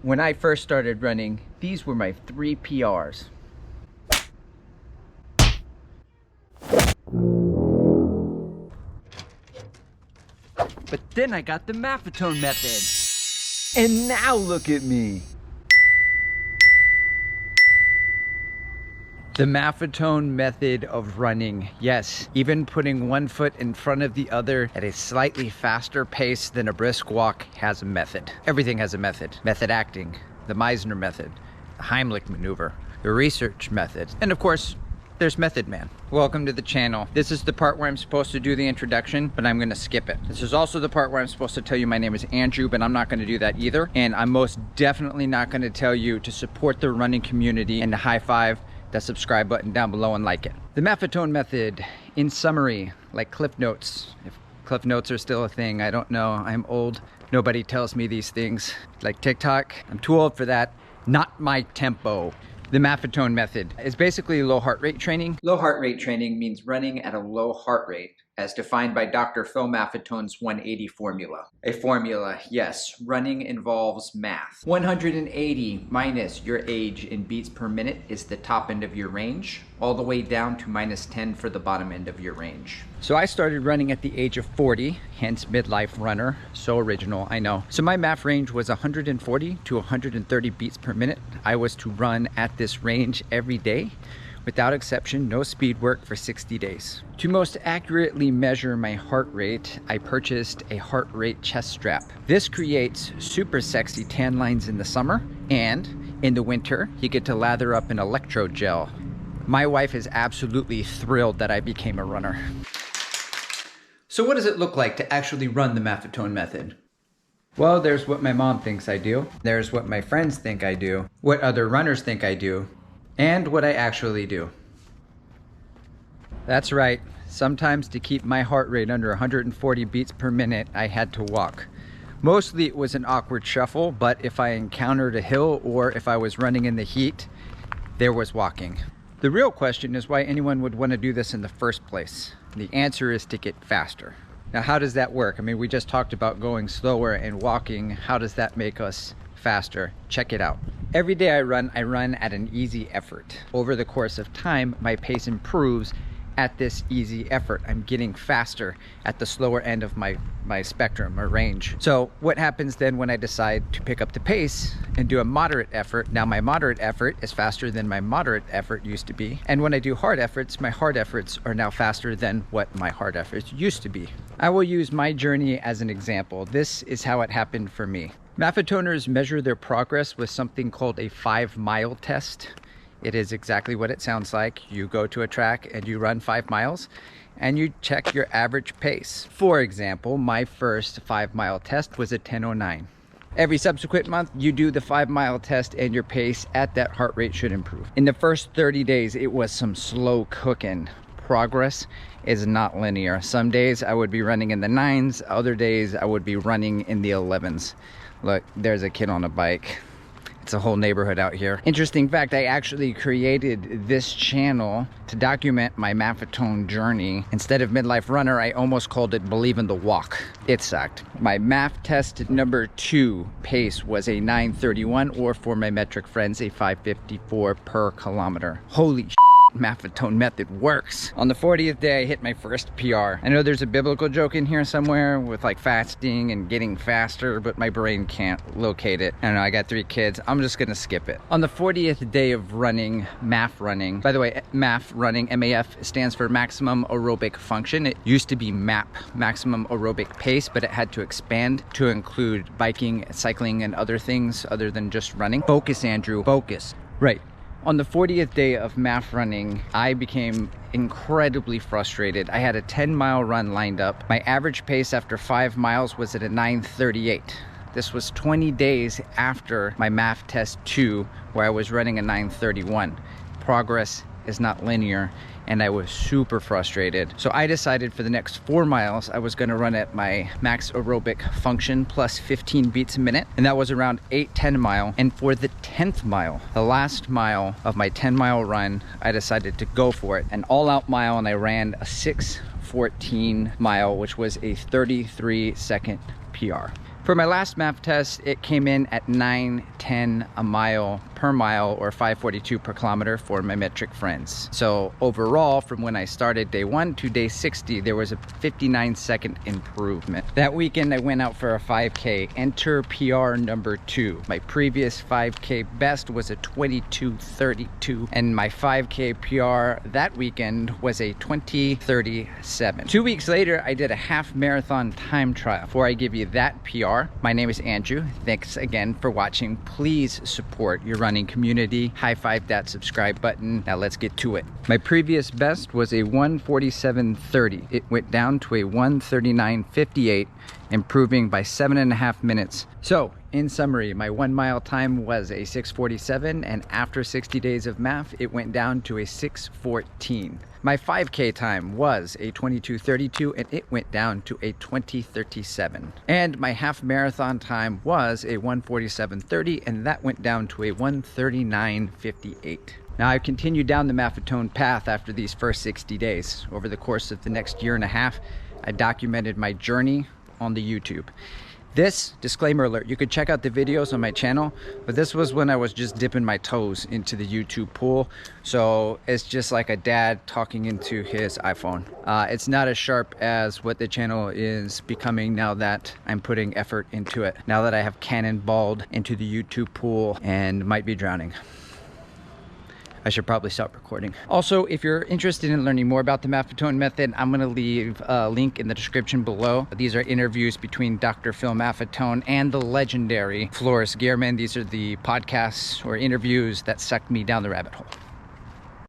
When I first started running, these were my 3 PRs. But then I got the Maffetone Method. And now look at me. The Maffetone Method of running. Yes, even putting one foot in front of the other at a slightly faster pace than a brisk walk has a method. Everything has a method. Method acting, the Meisner method, the Heimlich maneuver, the research method, and of course, there's Method Man. Welcome to the channel. This is the part where I'm supposed to do the introduction, but I'm gonna skip it. This is also the part where I'm supposed to tell you my name is Andrew, but I'm not gonna do that either. And I'm most definitely not gonna tell you to support the running community and to high five that subscribe button down below and like it. The Maffetone Method, in summary, like Cliff Notes. If Cliff Notes are still a thing, I don't know, I'm old. Nobody tells me these things. Like TikTok, I'm too old for that. Not my tempo. The Maffetone Method is basically low heart rate training. Low heart rate training means running at a low heart rate, as defined by Dr. Phil Maffetone's 180 formula. A formula, yes, running involves math. 180 minus your age in beats per minute is the top end of your range, all the way down to -10 for the bottom end of your range. So I started running at the age of 40, hence midlife runner. So original, I know. So my MAF range was 140 to 130 beats per minute. I was to run at this range every day, without exception, no speed work for 60 days. To most accurately measure my heart rate, I purchased a heart rate chest strap. This creates super sexy tan lines in the summer, and in the winter, you get to lather up an electrode gel. My wife is absolutely thrilled that I became a runner. So what does it look like to actually run the Maffetone Method? Well, there's what my mom thinks I do, there's what my friends think I do, what other runners think I do, and what I actually do. That's right, sometimes to keep my heart rate under 140 beats per minute, I had to walk. Mostly it was an awkward shuffle, but if I encountered a hill or if I was running in the heat, there was walking. The real question is why anyone would want to do this in the first place. The answer is to get faster. Now, how does that work? I mean, we just talked about going slower and walking. How does that make us faster? Check it out. Every day I run at an easy effort. Over the course of time, my pace improves at this easy effort. I'm getting faster at the slower end of my spectrum or range. So what happens then when I decide to pick up the pace and do a moderate effort? Now my moderate effort is faster than my moderate effort used to be. And when I do hard efforts, my hard efforts are now faster than what my hard efforts used to be. I will use my journey as an example. This is how it happened for me. Maffetoners measure their progress with something called a 5-mile test. It is exactly what it sounds like. You go to a track and you run 5 miles and you check your average pace. For example, my first 5-mile test was a 10:09. Every subsequent month, you do the 5-mile test and your pace at that heart rate should improve. In the first 30 days, it was some slow cooking. Progress is not linear. Some days I would be running in the 9s, other days I would be running in the 11s. Look, there's a kid on a bike. It's a whole neighborhood out here. Interesting fact, I actually created this channel to document my Maffetone journey. Instead of Midlife Runner, I almost called it Believe in the Walk. It sucked. My MAF test number 2 pace was a 9:31, or for my metric friends, a 5:54 per kilometer. Holy shit. Maffetone Method works. On the 40th day, I hit my first PR. I know there's a biblical joke in here somewhere with like fasting and getting faster, but my brain can't locate it. I don't know, I got 3 kids. I'm just gonna skip it. On the 40th day of running, MAF running, by the way, MAF running, MAF stands for maximum aerobic function. It used to be MAP, maximum aerobic pace, but it had to expand to include biking, cycling, and other things other than just running. Focus, Andrew, focus. Right. On the 40th day of MAF running, I became incredibly frustrated. I had a 10-mile run lined up. My average pace after 5 miles was at a 9:38. This was 20 days after my MAF test 2, where I was running a 9:31. Progress is not linear, and I was super frustrated. So I decided for the next 4 miles, I was gonna run at my max aerobic function plus 15 beats a minute, and that was around 8:10 mile. And for the 10th mile, the last mile of my 10-mile run, I decided to go for it, an all-out mile, and I ran a 6:14 mile, which was a 33-second PR. For my last MAF test, it came in at 9:10 a mile per mile, or 5:42 per kilometer for my metric friends. So overall, from when I started day 1 to day 60, there was a 59-second improvement. That weekend, I went out for a 5K, enter PR number 2. My previous 5K best was a 22:32, and my 5K PR that weekend was a 20:37. 2 weeks later, I did a half marathon time trial. Before I give you that PR, my name is Andrew. Thanks again for watching. Please support your running community. High five that subscribe button. Now let's get to it. My previous best was a 1:47:30. It went down to a 1:39:58, improving by 7.5 minutes. So in summary, my 1 mile time was a 6:47, and after 60 days of MAF, it went down to a 6:14. My 5K time was a 22:32, and it went down to a 20:37. And my half marathon time was a 1:47:30, and that went down to a 1:39:58. Now, I've continued down the Maffetone path after these first 60 days. Over the course of the next year and a half, I documented my journey on the YouTube. This, disclaimer alert, you could check out the videos on my channel, but this was when I was just dipping my toes into the YouTube pool. So it's just like a dad talking into his iPhone. It's not as sharp as what the channel is becoming now that I'm putting effort into it. Now that I have cannonballed into the YouTube pool and might be drowning. I should probably stop recording. Also, if you're interested in learning more about the Maffetone Method, I'm gonna leave a link in the description below. These are interviews between Dr. Phil Maffetone and the legendary Floris Gierman. These are the podcasts or interviews that sucked me down the rabbit hole.